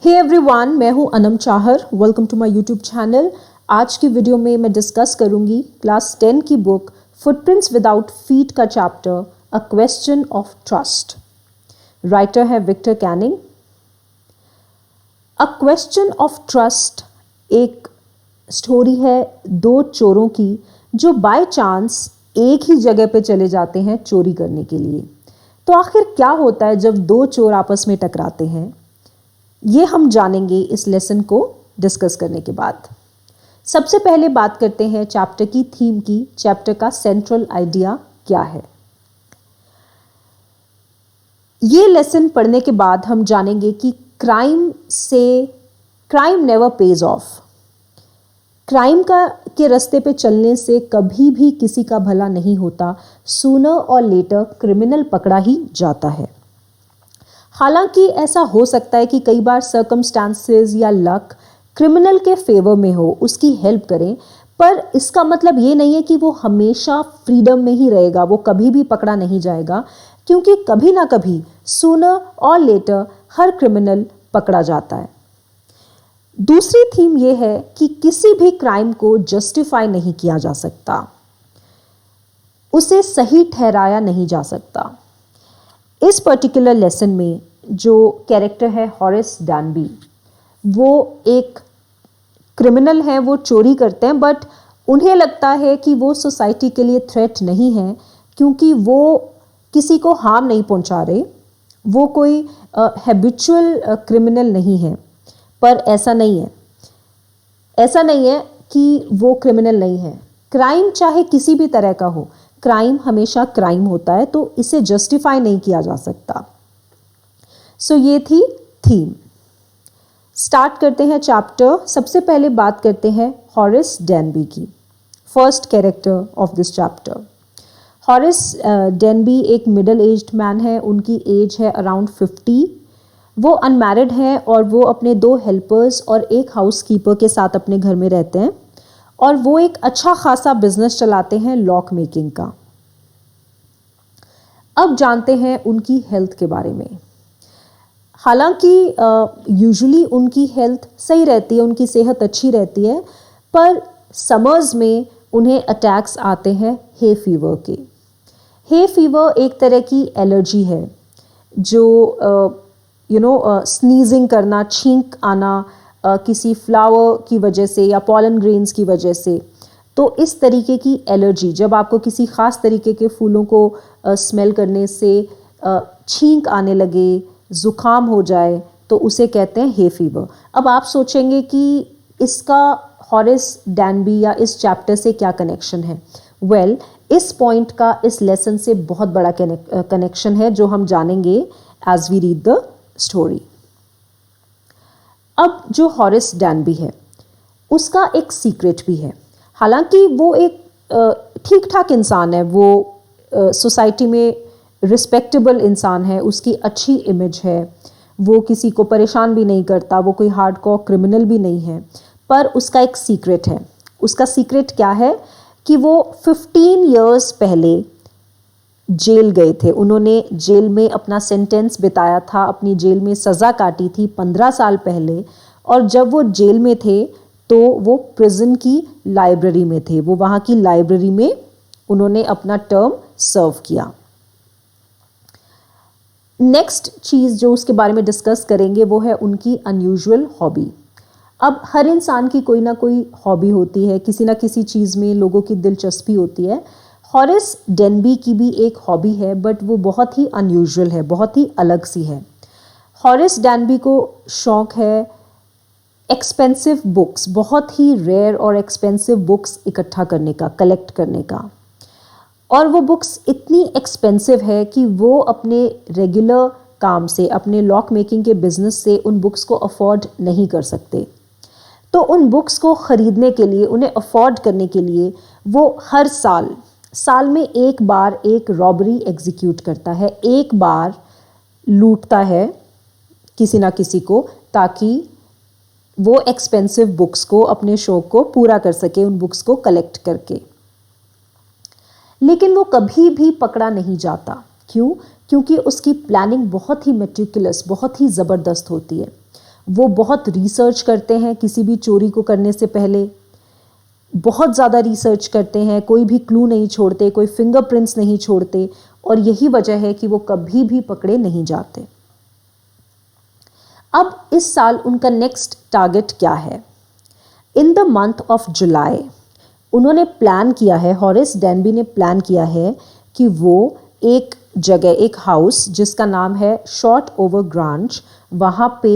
हे everyone, मैं हूं Anam Chahar. Welcome to my YouTube channel. आज की वीडियो में मैं डिस्कस करूंगी क्लास 10 की बुक फुटप्रिंट्स विदाउट फीट का chapter a question of trust. Writer है Victor Canning. A question of trust एक स्टोरी है दो चोरों की जो बाय चांस एक ही जगह पे चले जाते हैं चोरी करने के लिए। तो आखिर क्या होता है जब दो चोर आपस में टकराते हैं, ये हम जानेंगे इस लेसन को डिस्कस करने के बाद। सबसे पहले बात करते हैं चैप्टर की थीम की। चैप्टर का सेंट्रल आइडिया क्या है, ये लेसन पढ़ने के बाद हम जानेंगे कि crime never page of. Crime के रास्ते पे चलने से कभी भी किसी का भला नहीं होता। सूनर और लेटर क्रिमिनल पकड़ा ही जाता है। हालांकि ऐसा हो सकता है कि कई बार सर्कमस्टांसेस या लक क्रिमिनल के फेवर में हो, उसकी हेल्प करें, पर इसका मतलब ये नहीं है कि वो हमेशा फ्रीडम में ही रहेगा, वो कभी भी पकड़ा नहीं जाएगा, क्योंकि कभी ना कभी सूनर और लेटर हर क्रिमिनल पकड़ा जाता है। दूसरी थीम ये है कि किसी भी क्राइम को जस्टिफाई नहीं किया जा सकता, उसे सही ठहराया नहीं जा सकता। इस पर्टिकुलर लेसन में जो कैरेक्टर है हॉरेस डैनबी, वो एक क्रिमिनल हैं, वो चोरी करते हैं, बट उन्हें लगता है कि वो सोसाइटी के लिए थ्रेट नहीं है क्योंकि वो किसी को हार्म नहीं पहुंचा रहे, वो कोई हैबिचुअल क्रिमिनल नहीं है। पर ऐसा नहीं है कि वो क्रिमिनल नहीं है। क्राइम चाहे किसी भी तरह का हो, क्राइम हमेशा क्राइम होता है, तो इसे जस्टिफाई नहीं किया जा सकता। सो ये थी थीम। स्टार्ट करते हैं चैप्टर। सबसे पहले बात करते हैं हॉरेस डैनबी की, first character of this chapter. Horace डैनबी एक मिडिल एज्ड मैन है, उनकी एज है अराउंड 50। वो अनमैरिड हैं और वो अपने 2 हेल्पर्स और एक हाउसकीपर के साथ अपने घर में रहते हैं, और वो एक अच्छा खासा बिजनेस चलाते हैं लॉक मेकिंग का। अब जानते हैं उनकी हेल्थ के बारे में। हालांकि यूजुअली उनकी हेल्थ सही रहती है, उनकी सेहत अच्छी रहती है, पर समर्स में उन्हें अटैक्स आते हैं हे फीवर के। हे फीवर एक तरह की एलर्जी है जो स्नीजिंग करना, छींक आना किसी फ्लावर की वजह से या पॉलन ग्रेन्स की वजह से। तो इस तरीके की एलर्जी, जब आपको किसी ख़ास तरीके के फूलों को स्मेल करने से छींक आने लगे, ज़ुकाम हो जाए, तो उसे कहते हैं हे फीवर। अब आप सोचेंगे कि इसका हॉरेस डैनबी या इस चैप्टर से क्या कनेक्शन है। वेल, इस पॉइंट का इस लेसन से बहुत बड़ा कनेक्शन है जो हम जानेंगे as we read the story. अब जो हॉरेस डैनबी है उसका एक सीक्रेट भी है। हालांकि वो एक ठीक ठाक इंसान है, वो सोसाइटी में रिस्पेक्टेबल इंसान है, उसकी अच्छी इमेज है, वो किसी को परेशान भी नहीं करता, वो कोई हार्डकोर क्रिमिनल भी नहीं है, पर उसका एक सीक्रेट है। उसका सीक्रेट क्या है कि वो 15 इयर्स पहले जेल गए थे। उन्होंने जेल में अपना सेंटेंस बिताया था, अपनी जेल में सज़ा काटी थी 15 साल पहले, और जब वो जेल में थे तो वो प्रिजन की लाइब्रेरी में थे। वो वहाँ की लाइब्रेरी में उन्होंने अपना टर्म सर्व किया। नेक्स्ट चीज़ जो उसके बारे में डिस्कस करेंगे वो है उनकी अनयूजुअल हॉबी। अब हर इंसान की कोई ना कोई हॉबी होती है, किसी ना किसी चीज़ में लोगों की दिलचस्पी होती है। हॉरेस डैनबी की भी एक हॉबी है, बट वो बहुत ही अनयूजुअल है, बहुत ही अलग सी है। हॉरेस डैनबी को शौक है एक्सपेंसिव बुक्स, बहुत ही रेयर और एक्सपेंसिव बुक्स इकट्ठा करने का, कलेक्ट करने का। और वो बुक्स इतनी एक्सपेंसिव है कि वो अपने रेगुलर काम से, अपने लॉक मेकिंग के बिजनेस से उन बुक्स को अफोर्ड नहीं कर सकते। तो उन बुक्स को ख़रीदने के लिए, उन्हें अफोर्ड करने के लिए वो हर साल में एक बार एक रॉबरी एग्जीक्यूट करता है, एक बार लूटता है किसी ना किसी को, ताकि वो एक्सपेंसिव बुक्स को, अपने शौक को पूरा कर सके उन बुक्स को कलेक्ट करके। लेकिन वो कभी भी पकड़ा नहीं जाता। क्यों? क्योंकि उसकी प्लानिंग बहुत ही मेटिकुलस, बहुत ही ज़बरदस्त होती है। वो बहुत रिसर्च करते हैं किसी भी चोरी को करने से पहले, बहुत ज़्यादा रिसर्च करते हैं, कोई भी क्लू नहीं छोड़ते, कोई फिंगरप्रिंट्स नहीं छोड़ते, और यही वजह है कि वो कभी भी पकड़े नहीं जाते। अब इस साल उनका नेक्स्ट टारगेट क्या है? In the month of July उन्होंने प्लान किया है, हॉरिस डेनबी ने प्लान किया है कि वो एक जगह, एक हाउस जिसका नाम है शॉर्ट ओवर ग्रांच, वहाँ पे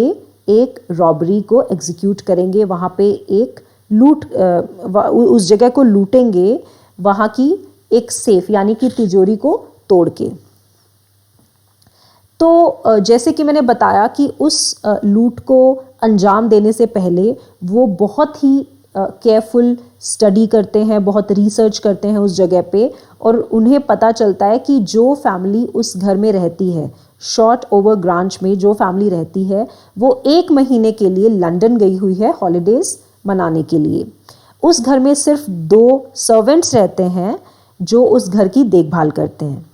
एक रॉबरी को एग्जीक्यूट करेंगे, वहाँ पे एक उस जगह को लूटेंगे, वहाँ की एक सेफ यानी कि तिजोरी को तोड़ के। तो जैसे कि मैंने बताया कि उस लूट को अंजाम देने से पहले वो बहुत ही केयरफुल स्टडी करते हैं, बहुत रिसर्च करते हैं उस जगह पे, और उन्हें पता चलता है कि जो फैमिली उस घर में रहती है, शॉर्ट ओवर ग्रांच में जो फैमिली रहती है, वो 1 महीने के लिए लंदन गई हुई है हॉलीडेज़ मनाने के लिए। उस घर में सिर्फ 2 सर्वेंट्स रहते हैं जो उस घर की देखभाल करते हैं।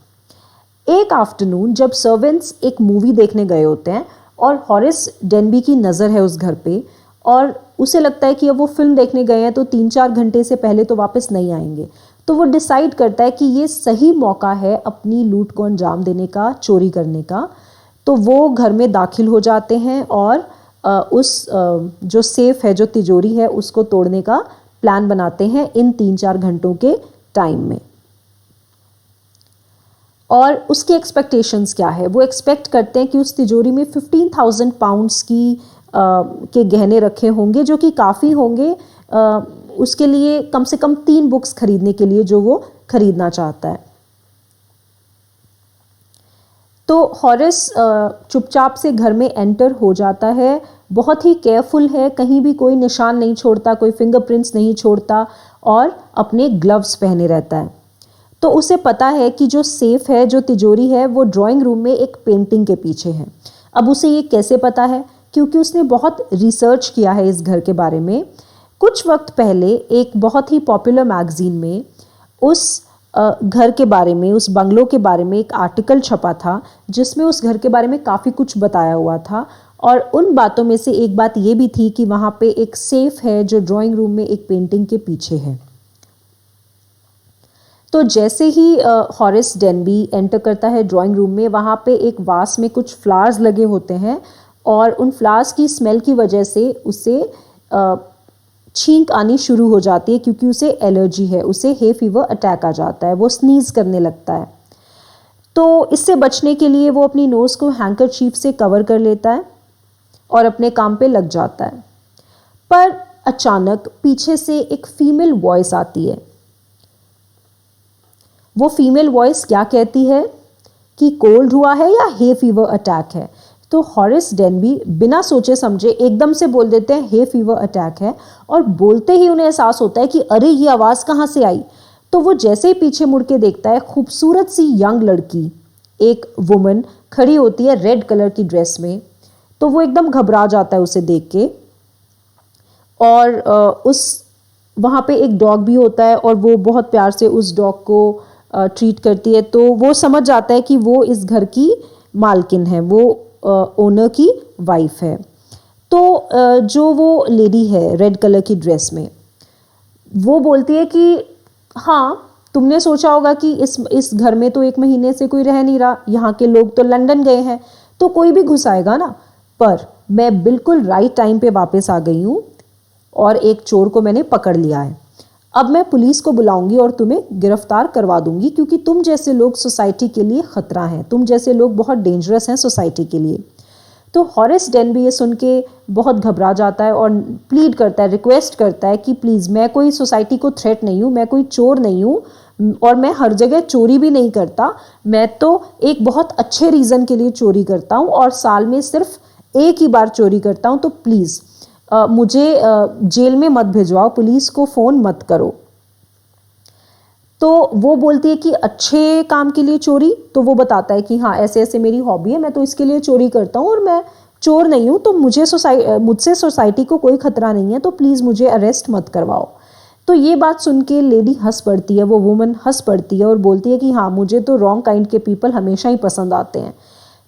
एक आफ्टरनून जब सर्वेंट्स एक मूवी देखने गए होते हैं और हॉरिस डेनबी की नज़र है उस घर पे, और उसे लगता है कि अब वो फिल्म देखने गए हैं तो 3-4 घंटे से पहले तो वापस नहीं आएंगे, तो वो डिसाइड करता है कि ये सही मौका है अपनी लूट को अंजाम देने का, चोरी करने का। तो वो घर में दाखिल हो जाते हैं और उस जो सेफ है, जो तिजोरी है, उसको तोड़ने का प्लान बनाते हैं इन 3-4 घंटों के टाइम में। और उसकी एक्सपेक्टेशंस क्या है? वो एक्सपेक्ट करते हैं कि उस तिजोरी में 15,000 पाउंड्स के गहने रखे होंगे, जो कि काफ़ी होंगे उसके लिए कम से कम 3 बुक्स खरीदने के लिए जो वो खरीदना चाहता है। तो हॉरिस चुपचाप से घर में एंटर हो जाता है, बहुत ही केयरफुल है, कहीं भी कोई निशान नहीं छोड़ता, कोई फिंगरप्रिंट्स नहीं छोड़ता, और अपने ग्लव्स पहने रहता है। तो उसे पता है कि जो सेफ है, जो तिजोरी है, वो ड्राइंग रूम में एक पेंटिंग के पीछे है। अब उसे ये कैसे पता है? क्योंकि उसने बहुत रिसर्च किया है इस घर के बारे में। कुछ वक्त पहले एक बहुत ही पॉपुलर मैगजीन में उस घर के बारे में, उस बंगलो के बारे में एक आर्टिकल छपा था जिसमें उस घर के बारे में काफ़ी कुछ बताया हुआ था, और उन बातों में से एक बात ये भी थी कि वहाँ पे एक सेफ है जो ड्राइंग रूम में एक पेंटिंग के पीछे है। तो जैसे ही हॉरिस डेनबी एंटर करता है ड्राइंग रूम में, वहाँ पे एक वास में कुछ फ्लावर्स लगे होते हैं, और उन फ्लावर्स की स्मेल की वजह से उसे छींक आनी शुरू हो जाती है, क्योंकि उसे एलर्जी है, उसे हे फीवर अटैक आ जाता है, वो स्नीज करने लगता है। तो इससे बचने के लिए वो अपनी नोज़ को हैंकरचीफ से कवर कर लेता है और अपने काम पे लग जाता है। पर अचानक पीछे से एक फीमेल वॉइस आती है। वो फीमेल वॉइस क्या कहती है कि कोल्ड हुआ है या हे फीवर अटैक है? तो हॉरिस डेनबी बिना सोचे समझे एकदम से बोल देते हैं हे फीवर अटैक है, और बोलते ही उन्हें एहसास होता है कि अरे ये आवाज़ कहाँ से आई। तो वो जैसे ही पीछे मुड़ के देखता है, खूबसूरत सी यंग लड़की, एक वुमन खड़ी होती है रेड कलर की ड्रेस में। तो वो एकदम घबरा जाता है उसे देख के, और वहाँ पे एक डॉग भी होता है, और वो बहुत प्यार से उस डॉग को ट्रीट करती है। तो वो समझ जाता है कि वो इस घर की मालकिन है, वो ओनर की वाइफ है। तो जो वो लेडी है रेड कलर की ड्रेस में, वो बोलती है कि हाँ, तुमने सोचा होगा कि इस घर में तो 1 महीने से कोई रह नहीं रहा, यहाँ के लोग तो लंदन गए हैं, तो कोई भी घुस आएगा ना। पर मैं बिल्कुल राइट टाइम पे वापस आ गई हूँ, और एक चोर को मैंने पकड़ लिया है। अब मैं पुलिस को बुलाऊंगी और तुम्हें गिरफ्तार करवा दूंगी, क्योंकि तुम जैसे लोग सोसाइटी के लिए खतरा हैं, तुम जैसे लोग बहुत डेंजरस हैं सोसाइटी के लिए। तो हॉरिस डेनबी ये सुन के बहुत घबरा जाता है और प्लीड करता है, रिक्वेस्ट करता है कि प्लीज़, मैं कोई सोसाइटी को थ्रेट नहीं हूँ, मैं कोई चोर नहीं हूँ, और मैं हर जगह चोरी भी नहीं करता, मैं तो एक बहुत अच्छे रीज़न के लिए चोरी करता हूँ, और साल में सिर्फ 1 ही बार चोरी करता हूँ। तो प्लीज़ मुझे जेल में मत भिजवाओ, पुलिस को फ़ोन मत करो। तो वो बोलती है कि अच्छे काम के लिए चोरी? तो वो बताता है कि हाँ, ऐसे ऐसे मेरी हॉबी है, मैं तो इसके लिए चोरी करता हूँ, और मैं चोर नहीं हूँ, तो मुझसे सोसाइटी को कोई खतरा नहीं है, तो प्लीज़ मुझे अरेस्ट मत करवाओ। तो ये बात सुन के लेडी हंस पड़ती है, वो वुमन हंस पड़ती है और बोलती है कि हाँ, मुझे तो रॉन्ग काइंड के पीपल हमेशा ही पसंद आते हैं।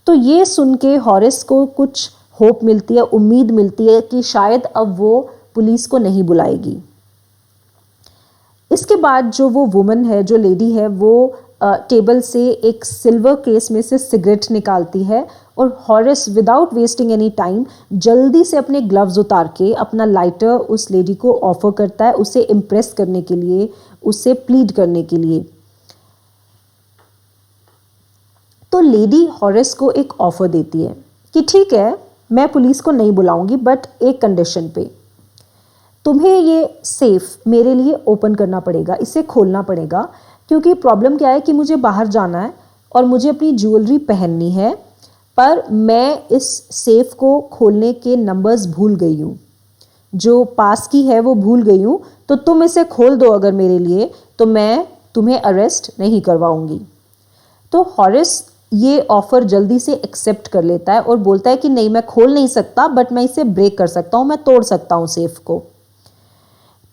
तो ये सुन के हॉरिस को कुछ होप मिलती है, उम्मीद मिलती है कि शायद अब वो पुलिस को नहीं बुलाएगी। इसके बाद जो वो वुमन है, जो लेडी है, वो टेबल से एक सिल्वर केस में से सिगरेट निकालती है और हॉरिस विदाउट वेस्टिंग एनी टाइम जल्दी से अपने ग्लव्स उतार के अपना लाइटर उस लेडी को ऑफर करता है, उसे इम्प्रेस करने के लिए, उसे प्लीड करने के लिए। तो लेडी हॉरिस को एक ऑफर देती है कि ठीक है, मैं पुलिस को नहीं बुलाऊंगी, बट एक कंडीशन पे, तुम्हें ये सेफ मेरे लिए ओपन करना पड़ेगा, इसे खोलना पड़ेगा, क्योंकि प्रॉब्लम क्या है कि मुझे बाहर जाना है और मुझे अपनी ज्वेलरी पहननी है, पर मैं इस सेफ को खोलने के नंबर्स भूल गई हूँ, जो पास की है वो भूल गई हूँ, तो तुम इसे खोल दो अगर मेरे लिए, तो मैं तुम्हें अरेस्ट नहीं करवाऊंगी। तो हॉरिस ये ऑफ़र जल्दी से एक्सेप्ट कर लेता है और बोलता है कि नहीं, मैं खोल नहीं सकता, बट मैं इसे ब्रेक कर सकता हूँ, मैं तोड़ सकता हूँ सेफ को।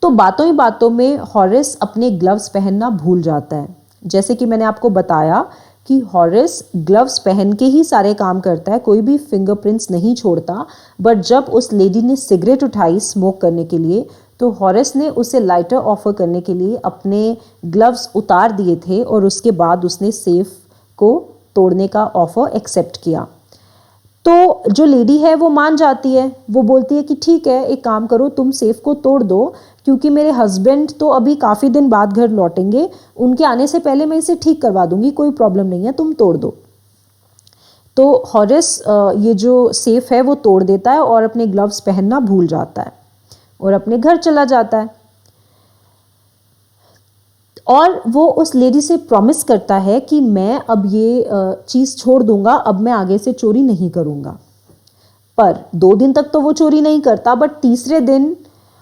तो बातों ही बातों में हॉरिस अपने ग्लव्स पहनना भूल जाता है। जैसे कि मैंने आपको बताया कि हॉरिस ग्लव्स पहन के ही सारे काम करता है, कोई भी फिंगरप्रिंट्स नहीं छोड़ता, बट जब उस लेडी ने सिगरेट उठाई स्मोक करने के लिए, तो हॉरिस ने उसे लाइटर ऑफर करने के लिए अपने ग्लव्स उतार दिए थे और उसके बाद उसने सेफ को तोड़ने का ऑफर एक्सेप्ट किया। तो जो लेडी है वो मान जाती है, वो बोलती है कि ठीक है, एक काम करो, तुम सेफ को तोड़ दो, क्योंकि मेरे हस्बैंड तो अभी काफ़ी दिन बाद घर लौटेंगे, उनके आने से पहले मैं इसे ठीक करवा दूंगी, कोई प्रॉब्लम नहीं है, तुम तोड़ दो। तो हॉरिस ये जो सेफ है वो तोड़ देता है और अपने ग्लव्स पहनना भूल जाता है और अपने घर चला जाता है। और वो उस लेडी से प्रॉमिस करता है कि मैं अब ये चीज़ छोड़ दूंगा, अब मैं आगे से चोरी नहीं करूंगा। पर 2 दिन तक तो वो चोरी नहीं करता, बट तीसरे दिन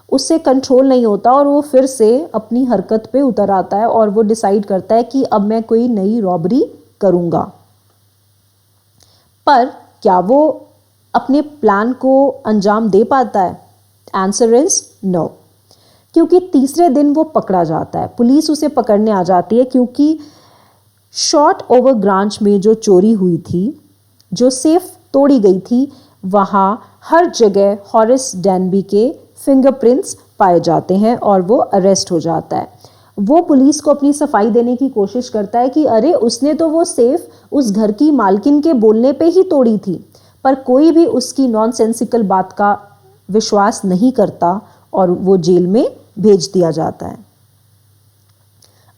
उससे कंट्रोल नहीं होता और वो फिर से अपनी हरकत पे उतर आता है और वो डिसाइड करता है कि अब मैं कोई नई रॉबरी करूंगा। पर क्या वो अपने प्लान को अंजाम दे पाता है? आंसर इज नो, क्योंकि तीसरे दिन वो पकड़ा जाता है, पुलिस उसे पकड़ने आ जाती है, क्योंकि शॉर्ट ओवर ग्रांच में जो चोरी हुई थी, जो सेफ तोड़ी गई थी, वहाँ हर जगह हॉरिस डैनबी के फिंगरप्रिंट्स पाए जाते हैं और वो अरेस्ट हो जाता है। वो पुलिस को अपनी सफाई देने की कोशिश करता है कि अरे उसने तो वो सेफ उस घर की मालकिन के बोलने पे ही तोड़ी थी, पर कोई भी उसकी नॉनसेंसिकल बात का विश्वास नहीं करता और वो जेल में भेज दिया जाता है।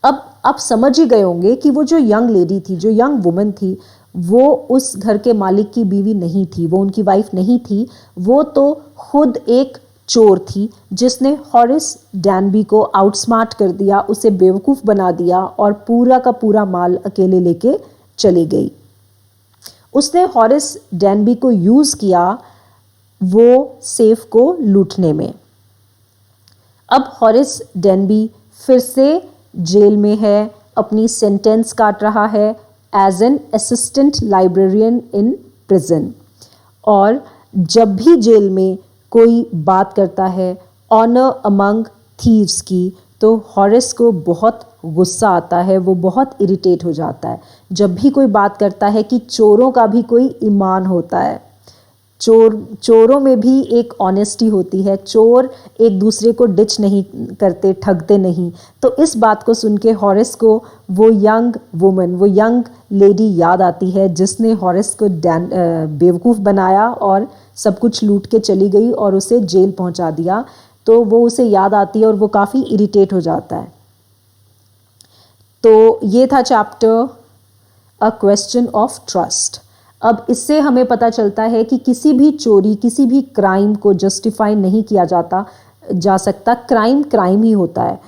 अब आप समझ ही गए होंगे कि वो जो यंग लेडी थी, जो यंग वुमन थी, वो उस घर के मालिक की बीवी नहीं थी, वो उनकी वाइफ नहीं थी, वो तो खुद एक चोर थी जिसने हॉरिस डैनबी को आउटस्मार्ट कर दिया, उसे बेवकूफ़ बना दिया और पूरा का पूरा माल अकेले लेके चली गई। उसने हॉरिस डैनबी को यूज़ किया वो सेफ को लूटने में। अब हॉरिस डैनबी फिर से जेल में है, अपनी सेंटेंस काट रहा है as an assistant librarian in prison. और जब भी जेल में कोई बात करता है ऑनर अमंग थीव्स की, तो हॉरिस को बहुत गुस्सा आता है, वो बहुत इरिटेट हो जाता है। जब भी कोई बात करता है कि चोरों का भी कोई ईमान होता है, चोरों में भी एक ऑनेस्टी होती है, चोर एक दूसरे को डिच नहीं करते, ठगते नहीं। तो इस बात को सुन के हॉरिस को वो यंग वुमन, वो यंग लेडी याद आती है जिसने हॉरिस को बेवकूफ़ बनाया और सब कुछ लूट के चली गई और उसे जेल पहुंचा दिया। तो वो उसे याद आती है और वो काफ़ी इरिटेट हो जाता है। तो ये था chapter a question of trust. अब इससे हमें पता चलता है कि किसी भी चोरी, किसी भी क्राइम को जस्टिफाई नहीं किया जा सकता। क्राइम क्राइम ही होता है।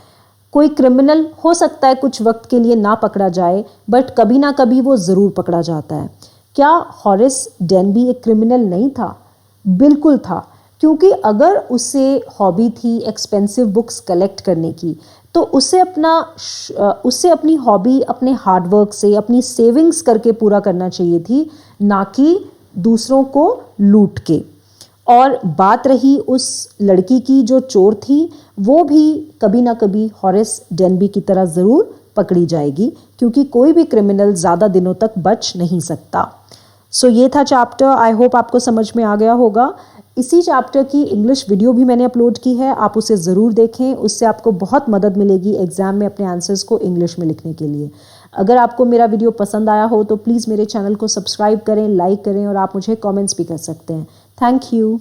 कोई क्रिमिनल हो सकता है कुछ वक्त के लिए ना पकड़ा जाए, बट कभी ना कभी वो ज़रूर पकड़ा जाता है। क्या हॉरिस डैनबी एक क्रिमिनल नहीं था? बिल्कुल था, क्योंकि अगर उसे हॉबी थी एक्सपेंसिव बुक्स कलेक्ट करने की, तो उसे अपनी हॉबी अपने हार्डवर्क से, अपनी सेविंग्स करके पूरा करना चाहिए थी, ना कि दूसरों को लूट के। और बात रही उस लड़की की जो चोर थी, वो भी कभी ना कभी हॉरिस डैनबी की तरह ज़रूर पकड़ी जाएगी, क्योंकि कोई भी क्रिमिनल ज़्यादा दिनों तक बच नहीं सकता। सो ये था चैप्टर, आई होप आपको समझ में आ गया होगा। इसी चैप्टर की इंग्लिश वीडियो भी मैंने अपलोड की है, आप उसे ज़रूर देखें, उससे आपको बहुत मदद मिलेगी एग्ज़ाम में अपने आंसर्स को इंग्लिश में लिखने के लिए। अगर आपको मेरा वीडियो पसंद आया हो तो प्लीज़ मेरे चैनल को सब्सक्राइब करें, लाइक करें और आप मुझे कमेंट्स भी कर सकते हैं। Thank you.